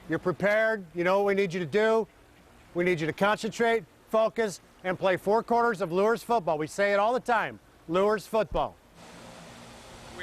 You're prepared. You know what we need you to do. We need you to concentrate, focus, and play 4 quarters of Lures football. We say it all the time, Lures football.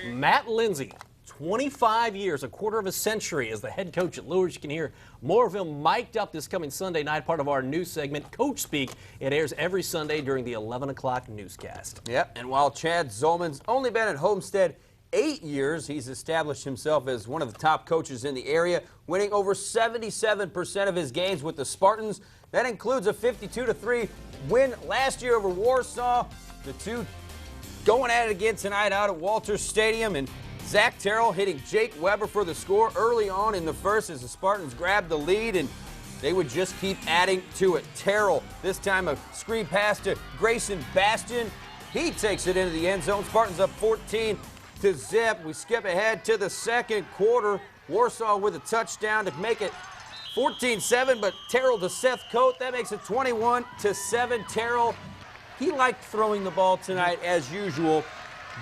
Matt Lindsay, 25 years, a quarter of a century as the head coach at Lures. You can hear more of him mic'd up this coming Sunday night, part of our news segment, Coach Speak. It airs every Sunday during the 11 o'clock newscast. Yep, and while Chad Zolman's only been at Homestead 8 years, he's established himself as one of the top coaches in the area, winning over 77% of his games with the Spartans. That includes a 52-3 win last year over Warsaw. The two going at it again tonight out at Walters Stadium, and Zach Terrell hitting Jake Weber for the score early on in the first as the Spartans grabbed the lead, and they would just keep adding to it. Terrell, this time a screen pass to Grayson Bastion. He takes it into the end zone. Spartans up 14-0. We skip ahead to the second quarter. Warsaw with a touchdown to make it 14-7, but Terrell to Seth Coate. That makes it 21-7. Terrell, he liked throwing the ball tonight as usual.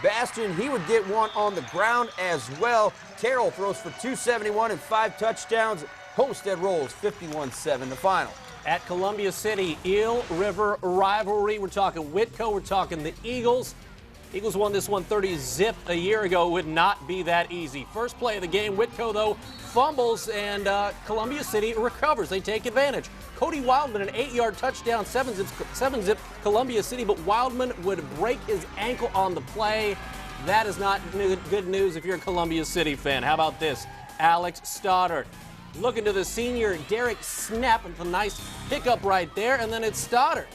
Bastion, he would get one on the ground as well. Terrell throws for 271 and 5 touchdowns. Homestead rolls 51-7 the final. At Columbia City, Eel River rivalry. We're talking Whitco, we're talking the Eagles. Eagles won this one 30-0 a year ago. It would not be that easy. First play of the game, Whitco, though, fumbles, and Columbia City recovers. They take advantage. Cody Wildman, an 8-yard touchdown, 7-zip Columbia City, but Wildman would break his ankle on the play. That is not good news if you're a Columbia City fan. How about this? Alex Stoddard looking to the senior Derek Snap, and a nice pickup right there, and then it's Stoddard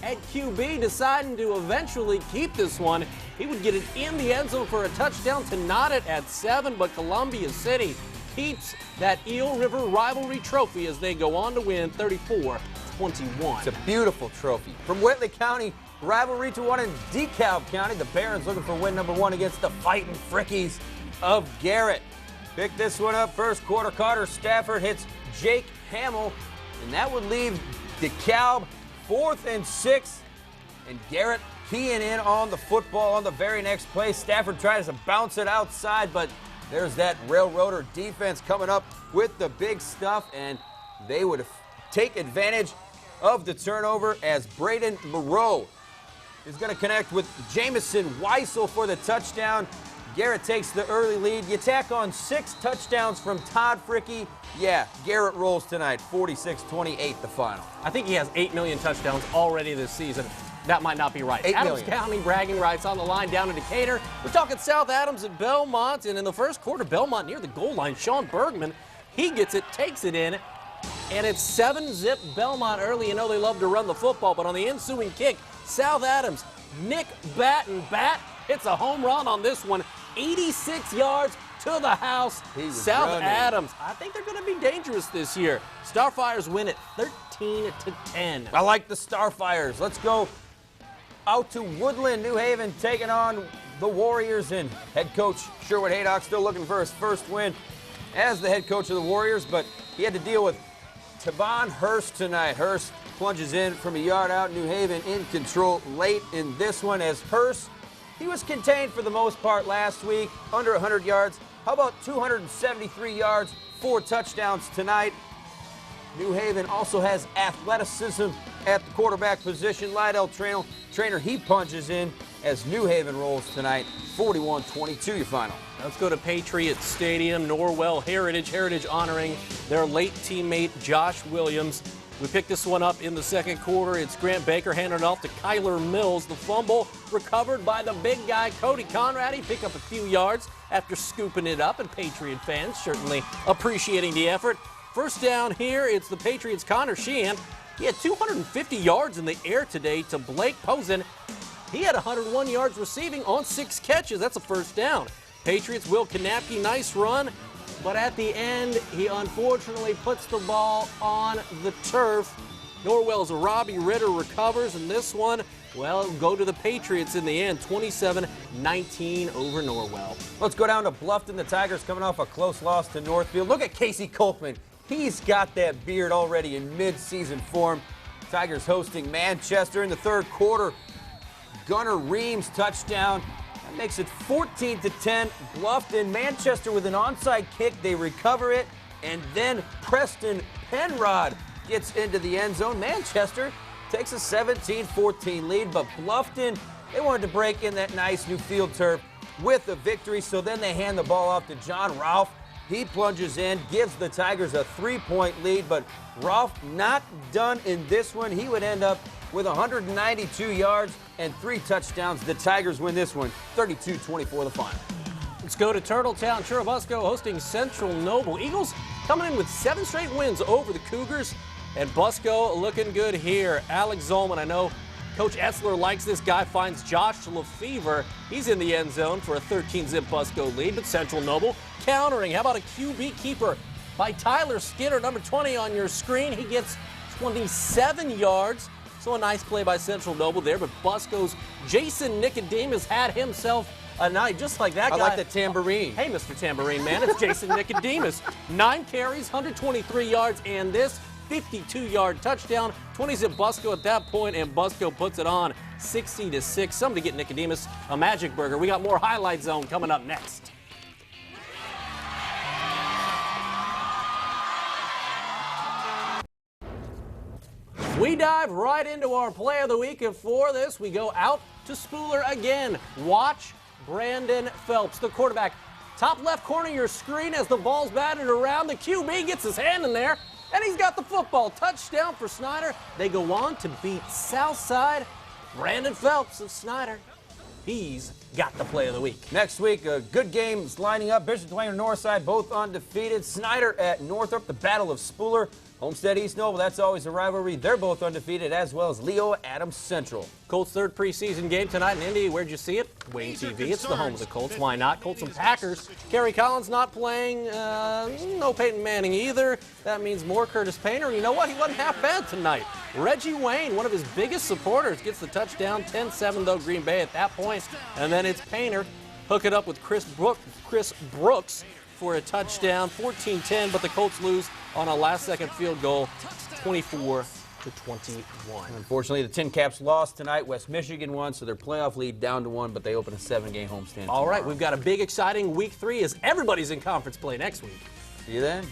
at QB deciding to eventually keep this one. He would get it in the end zone for a touchdown to knot it at 7, but Columbia City keeps that Eel River rivalry trophy as they go on to win 34-21. It's a beautiful trophy. From Whitley County, rivalry to one in Dekalb County. The Barons looking for win number 1 against the Fighting Frickies of Garrett. Pick this one up first quarter. Carter Stafford hits Jake Hamill, and that would leave Dekalb 4th and 6, and Garrett keying in on the football on the very next play. Stafford tries to bounce it outside, but there's that Railroader defense coming up with the big stuff, and they would take advantage of the turnover as Braden Moreau is going to connect with Jamison Weissel for the touchdown. Garrett takes the early lead. You tack on 6 touchdowns from Todd Fricke. Yeah, Garrett rolls tonight, 46-28 the final. I think he has 8 million touchdowns already this season. That might not be right. 8 Adams million. County bragging rights on the line down in Decatur. We're talking South Adams and Belmont, and in the first quarter, Belmont near the goal line. Sean Bergman, he gets it, takes it in, and it's 7-zip Belmont early. You know they love to run the football, but on the ensuing kick, South Adams, Nick Batten hits a home run on this one. 86 yards to the house. South running. Adams, I think they're going to be dangerous this year. Starfires win it 13-10. I like the Starfires. Let's go out to Woodland, New Haven, taking on the Warriors, and head coach Sherwood Haydock still looking for his first win as the head coach of the Warriors, but he had to deal with Tavon Hurst tonight. Hurst plunges in from a yard out. New Haven in control late in this one as Hurst, he was contained for the most part last week, under 100 yards. How about 273 yards, 4 touchdowns tonight? New Haven also has athleticism at the quarterback position. Lydell Trainer, he punches in as New Haven rolls tonight, 41-22 your final. Let's go to Patriot Stadium, Norwell Heritage honoring their late teammate Josh Williams. We picked this one up in the second quarter. It's Grant Baker handing it off to Kyler Mills. The fumble recovered by the big guy, Cody Conrad. He picked up a few yards after scooping it up, and Patriot fans certainly appreciating the effort. First down here, it's the Patriots' Connor Sheehan. He had 250 yards in the air today to Blake Posen. He had 101 yards receiving on 6 catches. That's a first down. Patriots, Will Kanapke, nice run. But at the end, he unfortunately puts the ball on the turf. Norwell's Robbie Ritter recovers, and this one, well, it'll go to the Patriots in the end, 27-19 over Norwell. Let's go down to Bluffton. The Tigers coming off a close loss to Northfield. Look at Casey Colkman. He's got that beard already in mid-season form. Tigers hosting Manchester in the third quarter. Gunnar Reams touchdown. That makes it 14-10. Bluffton. Manchester with an onside kick. They recover it. and then Preston Penrod gets into the end zone. Manchester takes a 17-14 lead, but Bluffton, they wanted to break in that nice new field turf with a victory, so then they hand the ball off to John Rolfe. He plunges in, gives the Tigers a 3-point lead, but Rolfe not done in this one. He would end up with 192 yards and 3 touchdowns. The Tigers win this one, 32-24 the final. Let's go to Turtletown. Churubusco hosting Central Noble. Eagles coming in with 7 straight wins over the Cougars, and Busco looking good here. Alex Zolman, I know Coach Etzler likes this guy, finds Josh Lefevre. He's in the end zone for a 13-zip Busco lead, but Central Noble countering. How about a QB keeper by Tyler Skinner, number 20 on your screen. He gets 27 yards, so a nice play by Central Noble there, but Busco's Jason Nicodemus had himself a night just like that guy. I like the tambourine. Hey, Mr. Tambourine Man, it's Jason Nicodemus. 9 carries, 123 yards, and this 52-yard touchdown. 20-zip Busco at that point, and Busco puts it on 60-6. Somebody get Nicodemus a Magic Burger. We got more Highlight Zone coming up next. We dive right into our play of the week, and for this, we go out to Spooler again. Watch Brandon Phelps, the quarterback. Top left corner of your screen as the ball's batted around. The QB gets his hand in there, and he's got the football. Touchdown for Snyder. They go on to beat Southside. Brandon Phelps of Snyder. He's got the play of the week. Next week, good games lining up. Bishop Dwayne and Northside both undefeated. Snyder at Northrop, the Battle of Spooler. Homestead East Noble, that's always a rivalry. They're both undefeated, as well as Leo Adams Central. Colts' 3rd preseason game tonight in Indy. Where'd you see it? Wayne TV. It's the home of the Colts. Why not? Colts and Packers. Kerry Collins not playing. No Peyton Manning either. That means more Curtis Painter. You know what? He wasn't half bad tonight. Reggie Wayne, one of his biggest supporters, gets the touchdown. 10-7 though Green Bay at that point. And then it's Painter. Hook it up with Chris Brooks for a touchdown. 14-10, but the Colts lose on a last-second field goal, 24-21. Unfortunately, the Tin Caps lost tonight. West Michigan won, so their playoff lead down to 1, but they open a 7-game homestand. All right, we've got a big, exciting week 3 as everybody's in conference play next week. See you then.